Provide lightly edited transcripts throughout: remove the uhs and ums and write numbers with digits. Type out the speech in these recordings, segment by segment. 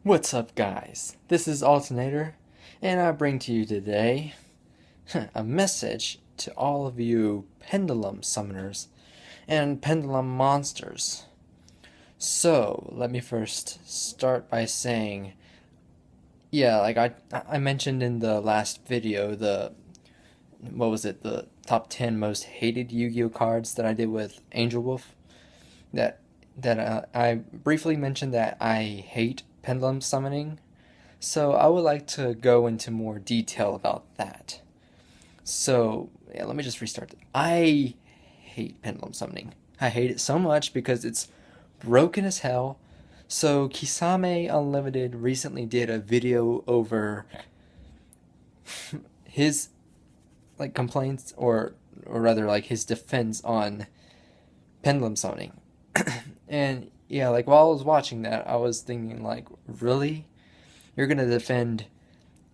What's up, guys? This is Alternator, and I bring to you today a message to all of you Pendulum Summoners and Pendulum Monsters. So, let me first start by saying, I mentioned in the last video, the top 10 most hated Yu-Gi-Oh cards that I did with Angel Wolf, that I briefly mentioned that I hate Pendulum Summoning. So I would like to go into more detail about that. So yeah, let me just restart. I hate Pendulum Summoning. I hate it so much because it's broken as hell. So Kisame Unlimited recently did a video over his complaints, or rather his defense on Pendulum Summoning. And yeah, while I was watching that, I was thinking really? You're gonna defend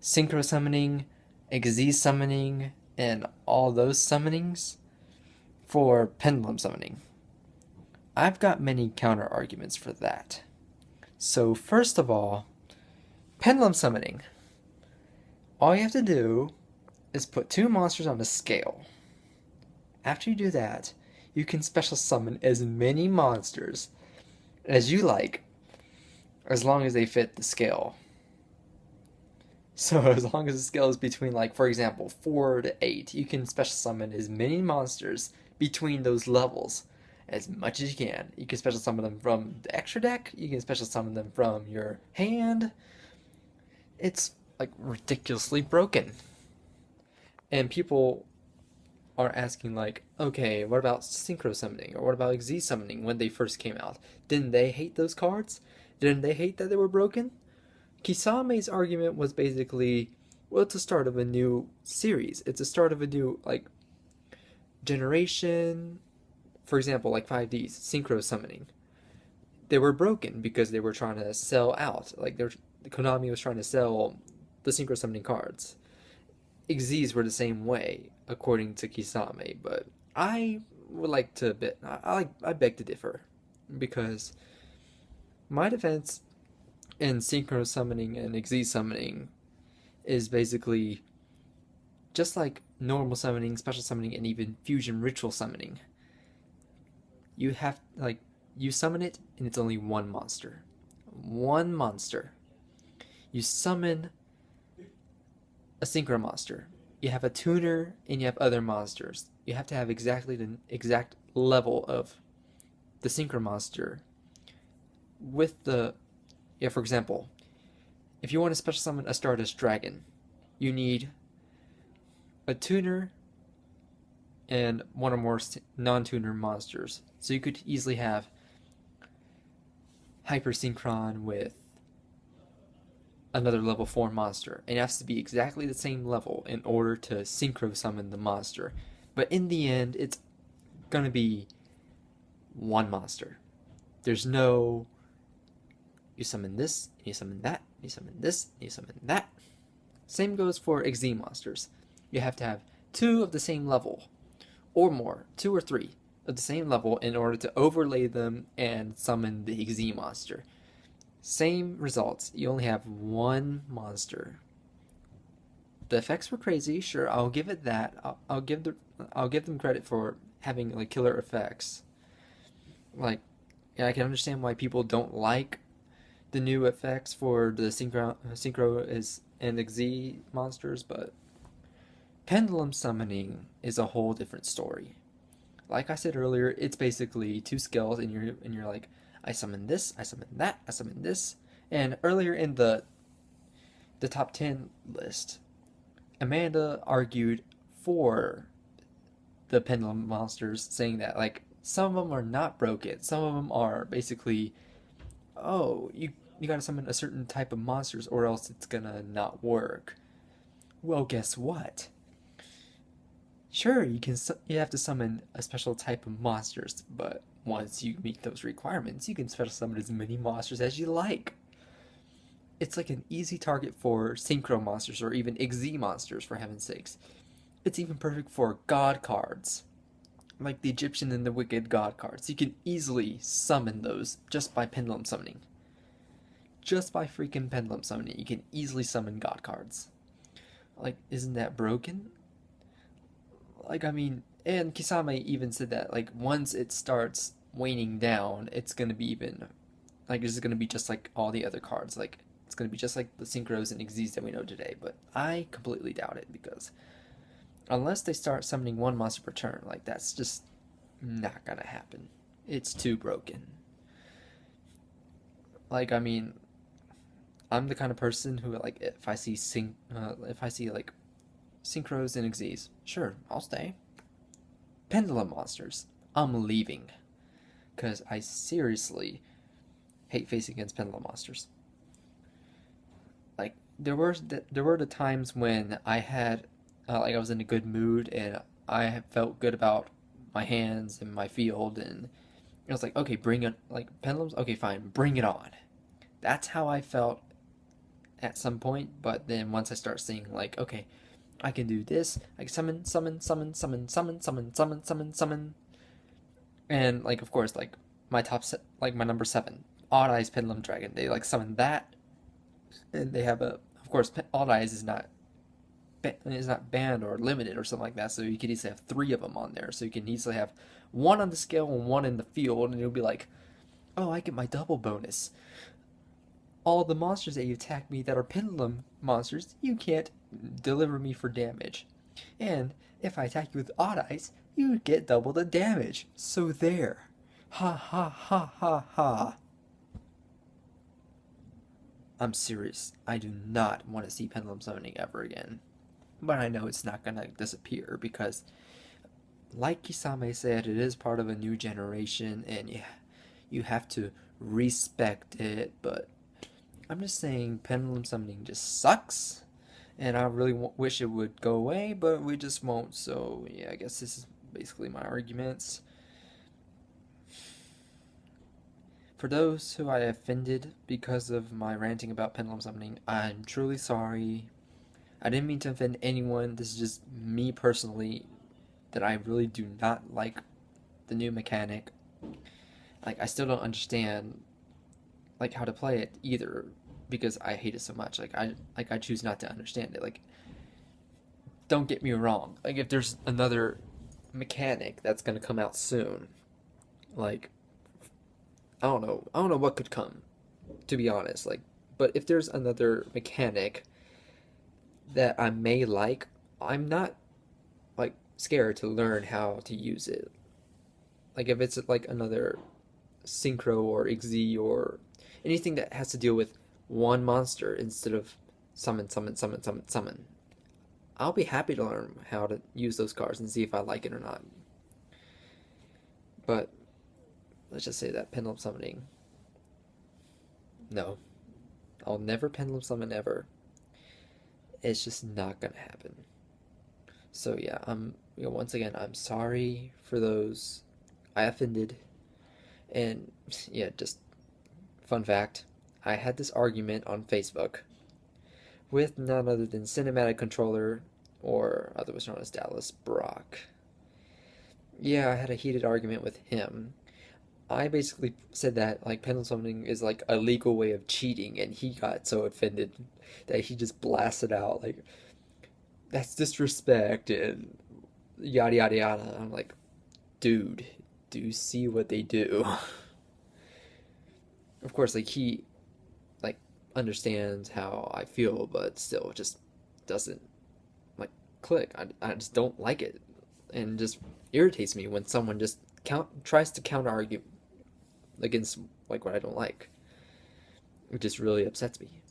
synchro summoning, XZ summoning, and all those summonings for pendulum summoning? I've got many counter arguments for that. So first of all, pendulum summoning. All you have to do is put two monsters on a scale. After you do that, you can special summon as many monsters as you like, as long as they fit the scale. So as long as the scale is between, for example, 4 to 8, you can special summon as many monsters between those levels as much as you can. You can special summon them from the extra deck, you can special summon them from your hand. It's ridiculously broken. And people are asking okay, what about synchro summoning, or what about Z summoning when they first came out? Didn't they hate those cards? Didn't they hate that they were broken? Kisame's argument was basically, well, it's the start of a new series. It's the start of a new generation. For example, 5D's synchro summoning. They were broken because they were trying to sell out. Konami was trying to sell the synchro summoning cards. XZs were the same way, according to Kisame, but I would like to bit. I beg to differ, because my defense in synchro summoning and XZ summoning is basically just like normal summoning, special summoning, and even fusion ritual summoning. You have you summon it and it's only one monster. One monster. You summon a synchro monster. You have a tuner and you have other monsters. You have to have exactly the exact level of the synchro monster with the, yeah, for example, if you want to special summon a Stardust Dragon, you need a tuner and one or more non-tuner monsters. So you could easily have Hyper Synchron with another level 4 monster. And it has to be exactly the same level in order to synchro summon the monster. But in the end, it's gonna be one monster. There's no, you summon this, you summon that, you summon this, you summon that. Same goes for XZ monsters. You have to have two of the same level, or more, 2 or 3 of the same level in order to overlay them and summon the XZ monster. Same results, you only have one monster. The effects were crazy, sure, I'll give it that. I'll give them credit for having killer effects. Yeah, I can understand why people don't like the new effects for the synchro is and XZ monsters, but pendulum summoning is a whole different story. Like I said earlier, it's basically two skills, and you're like, I summon this, I summon that, I summon this. And earlier in the top 10 list, Amanda argued for the pendulum monsters, saying that some of them are not broken, some of them are basically, oh, you gotta summon a certain type of monsters or else it's gonna not work. Well, guess what? Sure, you have to summon a special type of monsters, but once you meet those requirements, you can special summon as many monsters as you like. It's like an easy target for synchro monsters or even XZ monsters, for heaven's sakes. It's even perfect for god cards, like the Egyptian and the Wicked god cards. You can easily summon those just by pendulum summoning. just by freaking Pendulum Summoning, you can easily summon God cards. Like, isn't that broken? Like, I mean, and Kisame even said that, like, once it starts waning down, it's gonna be even, like, it's gonna be just like all the other cards. Like, it's gonna be just like the Synchros and Xyzs that we know today. But I completely doubt it because unless they start summoning one monster per turn, like, that's just not gonna happen. It's too broken. Like, I mean, I'm the kind of person who, like, if I see like Synchros and Xyzs, sure, I'll stay. Pendulum monsters, I'm leaving. Because I seriously hate facing against Pendulum monsters. Like, there were the times when I had, like, I was in a good mood and I felt good about my hands and my field, and it was like, okay, bring it, like, pendulums, okay, fine, bring it on. That's how I felt at some point, but then once I start seeing, like, okay, I can do this. I can summon, summon, summon, summon, summon, summon, summon, summon, summon. And, like, of course, like, like, my number 7, Odd Eyes Pendulum Dragon. They, like, summon that. And they have a, of course, Odd Eyes is not banned or limited or something like that. So you could easily have 3 of them on there. So you can easily have 1 on the scale and 1 in the field. And it'll be like, oh, I get my double bonus. All the monsters that you attack me that are pendulum monsters, you can't deliver me for damage. And if I attack you with Odd Eyes, you get double the damage. So there. Ha ha ha ha ha. I'm serious. I do not want to see Pendulum Summoning ever again. But I know it's not going to disappear because, like Kisame said, it is part of a new generation and yeah, you have to respect it. But I'm just saying Pendulum Summoning just sucks. And I really wish it would go away, but we just won't. So yeah, I guess this is basically my arguments. For those who I offended because of my ranting about Pendulum Summoning, I'm truly sorry. I didn't mean to offend anyone. This is just me personally, that I really do not like the new mechanic. Like, I still don't understand, like, how to play it either because I hate it so much. I choose not to understand it. Like, don't get me wrong. Like, if there's another mechanic that's gonna come out soon, like, I don't know what could come, to be honest. Like, but if there's another mechanic that I may like, I'm not, like, scared to learn how to use it. Like, if it's like another Synchro or Xyz or anything that has to deal with one monster instead of summon, summon, summon, summon, summon, I'll be happy to learn how to use those cards and see if I like it or not. But let's just say that Pendulum Summoning, no, I'll never Pendulum Summon ever. It's just not gonna happen. So yeah, once again, I'm sorry for those I offended. And yeah, just fun fact, I had this argument on Facebook with none other than Cinematic Controller, or otherwise known as Dallas Brock. Yeah, I had a heated argument with him. I basically said that, like, pendulum summoning is like a legal way of cheating, and he got so offended that he just blasted out like, that's disrespect and yada yada yada. I'm like, dude, do you see what they do? Of course, like, he, like, understands how I feel, but still just doesn't, like, click. I just don't like it, and just irritates me when someone just tries to counter argue against, like, what I don't like. It just really upsets me.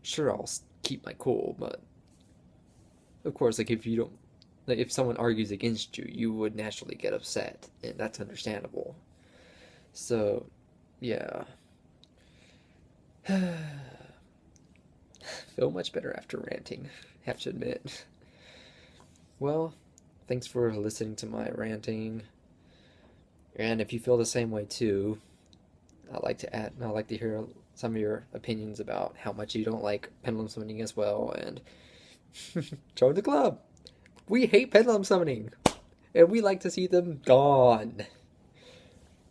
Sure, I'll keep my cool, but of course, like, if you don't, like, if someone argues against you, you would naturally get upset, and that's understandable. So, yeah. Feel much better after ranting, have to admit. Well, thanks for listening to my ranting. And if you feel the same way too, I'd like to hear some of your opinions about how much you don't like pendulum summoning as well, and join the club. We hate pendulum summoning, and we like to see them gone.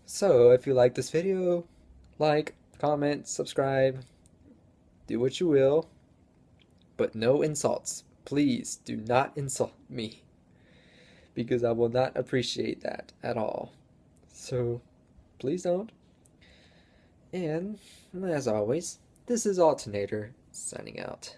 So if you like this video, like, comment, subscribe, do what you will, but no insults. Please do not insult me because I will not appreciate that at all. So please don't. And as always, this is Alternator signing out.